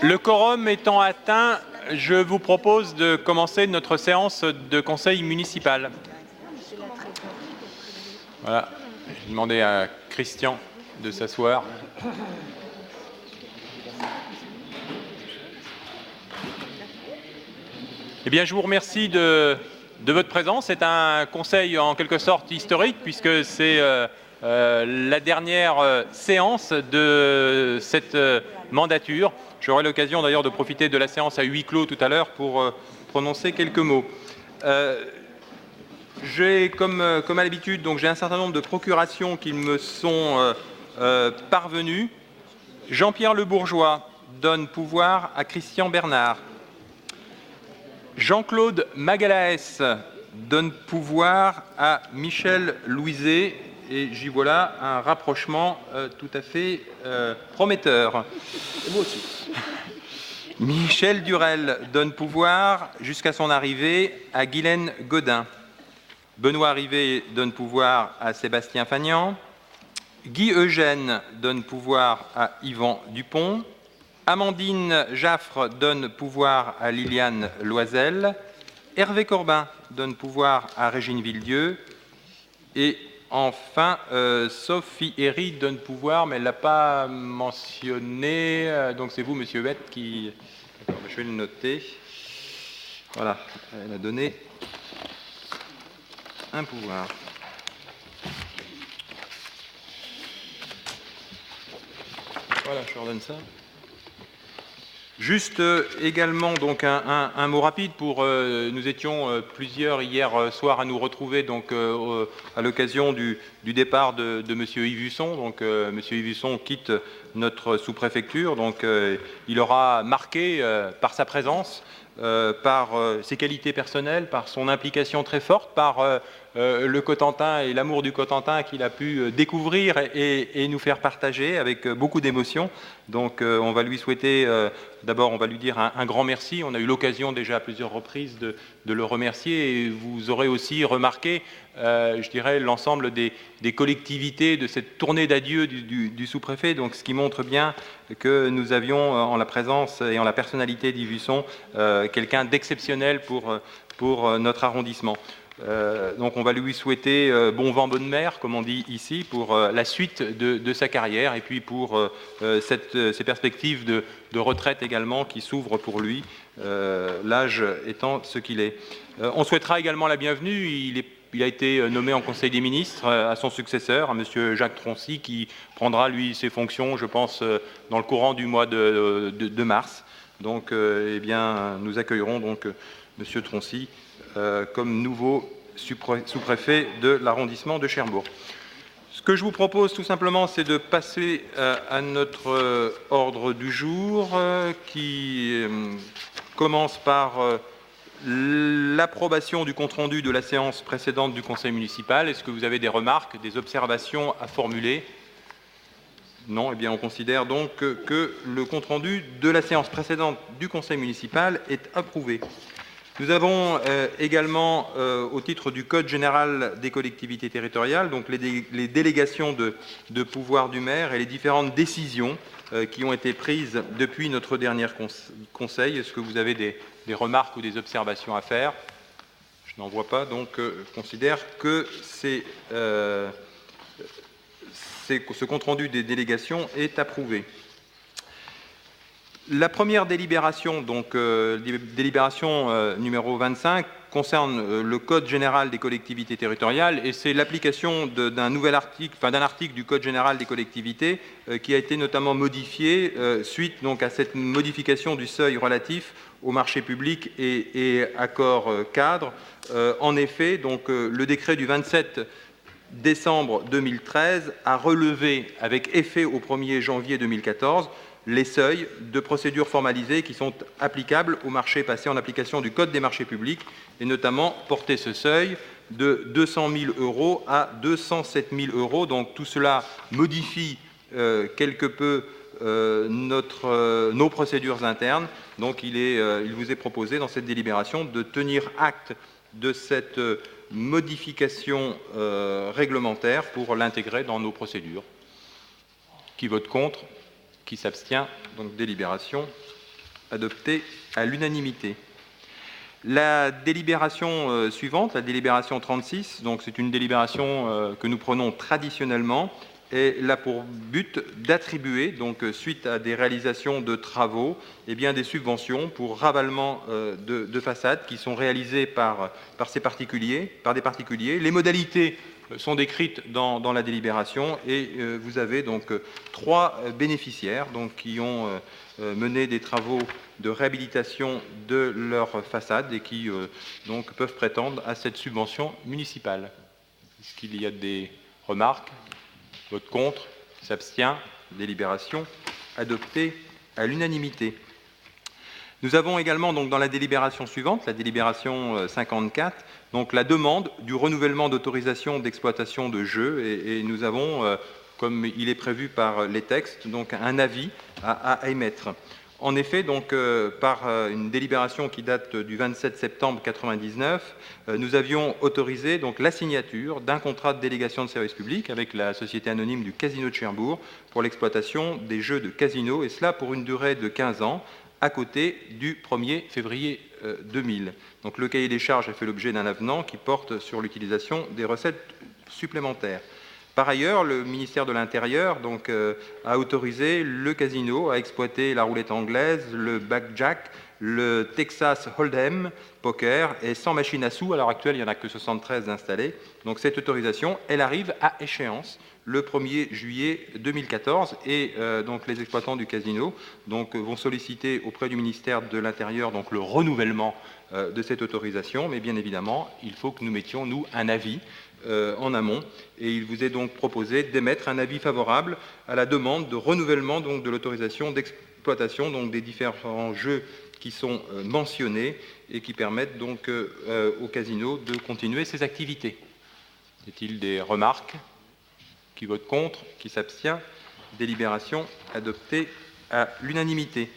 Le quorum étant atteint, je vous propose de commencer notre séance de conseil municipal. Voilà, j'ai demandé à Christian de s'asseoir. Eh bien, je vous remercie de votre présence. C'est un conseil en quelque sorte historique puisque c'est la dernière séance de cette mandature. J'aurai l'occasion d'ailleurs de profiter de la séance à huis clos tout à l'heure pour prononcer quelques mots. J'ai, comme à l'habitude, donc j'ai un certain nombre de procurations qui me sont parvenues. Jean-Pierre Le Bourgeois donne pouvoir à Christian Bernard. Jean-Claude Magalaès donne pouvoir à Michel Louiset, et j'y voilà un rapprochement tout à fait prometteur. Et moi aussi. Michel Durel donne pouvoir, jusqu'à son arrivée, à Guylaine Godin. Benoît Rivet donne pouvoir à Sébastien Fagnan. Guy Eugène donne pouvoir à Yvan Dupont. Amandine Jaffre donne pouvoir à Liliane Loisel. Hervé Corbin donne pouvoir à Régine Villedieu. Et enfin, Sophie Herry donne pouvoir, mais elle ne l'a pas mentionné. Donc c'est vous, Monsieur Huette, qui... D'accord, je vais le noter. Voilà, elle a donné un pouvoir. Voilà, je leur donne ça. Juste également donc un mot rapide pour nous étions plusieurs hier soir à nous retrouver donc à l'occasion du départ de Monsieur Yves Husson. Donc Monsieur Yves Husson quitte notre sous-préfecture, donc il aura marqué par sa présence, par ses qualités personnelles, par son implication très forte, par le Cotentin et l'amour du Cotentin qu'il a pu découvrir et nous faire partager avec beaucoup d'émotion. Donc on va lui souhaiter, d'abord on va lui dire un grand merci. On a eu l'occasion déjà à plusieurs reprises de le remercier, et vous aurez aussi remarqué, je dirais, l'ensemble des collectivités de cette tournée d'adieu du sous-préfet, donc ce qui montre bien que nous avions en la présence et en la personnalité d'Yves Husson quelqu'un d'exceptionnel pour notre arrondissement. Donc on va lui souhaiter bon vent, bonne mer, comme on dit ici, pour la suite de sa carrière, et puis pour ces perspectives de retraite également qui s'ouvrent pour lui, l'âge étant ce qu'il est. On souhaitera également la bienvenue. Il a été nommé en Conseil des ministres à son successeur, à M. Jacques Troncy, qui prendra, lui, ses fonctions, je pense, dans le courant du mois de mars. Donc, eh bien, nous accueillerons donc M. Troncy comme nouveau sous-préfet de l'arrondissement de Cherbourg. Ce que je vous propose tout simplement, c'est de passer à notre ordre du jour qui commence par l'approbation du compte-rendu de la séance précédente du conseil municipal. Est-ce que vous avez des remarques, des observations à formuler ? Non, eh bien on considère donc que le compte-rendu de la séance précédente du conseil municipal est approuvé. Nous avons également, au titre du Code général des collectivités territoriales, donc les délégations de pouvoir du maire et les différentes décisions qui ont été prises depuis notre dernier conseil. Est-ce que vous avez des remarques ou des observations à faire ? Je n'en vois pas, donc je considère que ce compte-rendu des délégations est approuvé. La première délibération, donc délibération numéro 25, concerne le Code général des collectivités territoriales, et c'est l'application d'un nouvel article, d'un article du Code général des collectivités qui a été notamment modifié suite donc à cette modification du seuil relatif aux marchés publics et accords cadres. En effet, donc le décret du 27 décembre 2013 a relevé avec effet au 1er janvier 2014 les seuils de procédures formalisées qui sont applicables aux marchés passés en application du Code des marchés publics, et notamment porter ce seuil de 200 000 € à 207 000 €. Donc tout cela modifie quelque peu nos procédures internes. Donc il vous est proposé dans cette délibération de tenir acte de cette modification réglementaire pour l'intégrer dans nos procédures. Qui vote contre ? Qui s'abstient? Donc délibération adopté à l'unanimité. La délibération suivante, la délibération 36, donc c'est une délibération que nous prenons traditionnellement, est là pour but d'attribuer, donc suite à des réalisations de travaux, eh bien, des subventions pour ravalement de façades qui sont réalisées par des particuliers. Les modalités sont décrites dans la délibération et vous avez donc 3 bénéficiaires donc, qui ont mené des travaux de réhabilitation de leur façade et qui donc peuvent prétendre à cette subvention municipale. Est-ce qu'il y a des remarques? Vote contre? S'abstient? Délibération adoptée à l'unanimité. Nous avons également donc, dans la délibération suivante, la délibération 54, donc la demande du renouvellement d'autorisation d'exploitation de jeux et nous avons, comme il est prévu par les textes, donc un avis à émettre. En effet, donc, par une délibération qui date du 27 septembre 1999, nous avions autorisé donc, la signature d'un contrat de délégation de service public avec la société anonyme du Casino de Cherbourg pour l'exploitation des jeux de casino, et cela pour une durée de 15 ans, à côté du 1er février 2000. Donc, le cahier des charges a fait l'objet d'un avenant qui porte sur l'utilisation des recettes supplémentaires. Par ailleurs, le ministère de l'Intérieur donc, a autorisé le casino à exploiter la roulette anglaise, le blackjack, le Texas Hold'em poker et sans machine à sous. À l'heure actuelle, il n'y en a que 73 installées. Donc cette autorisation, elle arrive à échéance le 1er juillet 2014 et donc les exploitants du casino donc, vont solliciter auprès du ministère de l'Intérieur donc, le renouvellement de cette autorisation. Mais bien évidemment, il faut que nous mettions, nous, un avis en amont, et il vous est donc proposé d'émettre un avis favorable à la demande de renouvellement donc, de l'autorisation d'exploitation donc, des différents jeux qui sont mentionnés et qui permettent donc au casino de continuer ses activités. Y a-t-il des remarques? Qui vote contre? Qui s'abstient? Délibération adoptée à l'unanimité.